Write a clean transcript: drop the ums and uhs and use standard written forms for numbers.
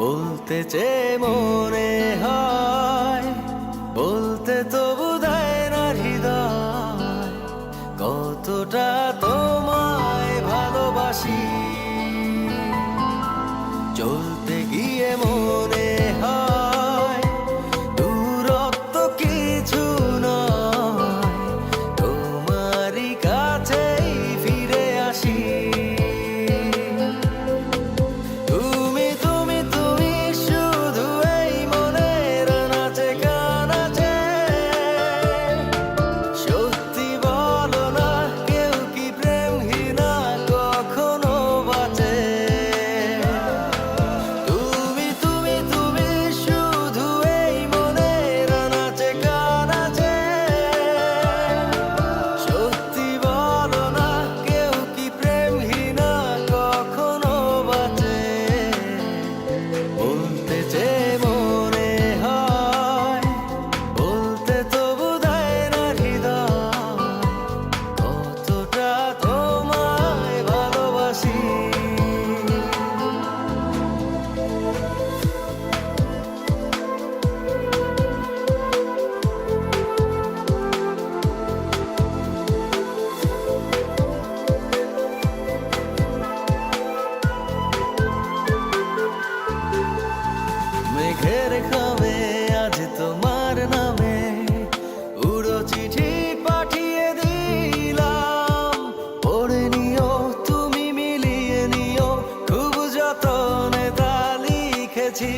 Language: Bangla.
বলতে চেয়ে মনে হয়, বলতে তবু দেয় না হৃদয়, কতটা তোমায় ভালোবাসি। চলতে গিয়ে মনে হয় দূরত্ব কিছু নয়, তোমারই কাছেই ফিরে আসি। তুমি তুমি তুমি শুধু এই মনের নাচে গানাচে, সত্যি বলো না কেউ কি প্রেমহীনা কখনো বাঁচে? তুমি তুমি তুমি শুধু এই মনের নাচে গানাচে, সত্যি বলো না কেউ কি প্রেমহীনা কখনো বাঁচে? বলতে চেয়ে মনে হয়, বলতে তবু দেয় না হৃদয়, কতটা তোমায় ভালোবাসি। মেঘের খামে আজ তোমার নামে উড়ো চিঠি পাঠিয়ে দিলাম, পড়ে নিও তুমি মিলিয়ে নিও, খুব যতনে তা লিখেছি।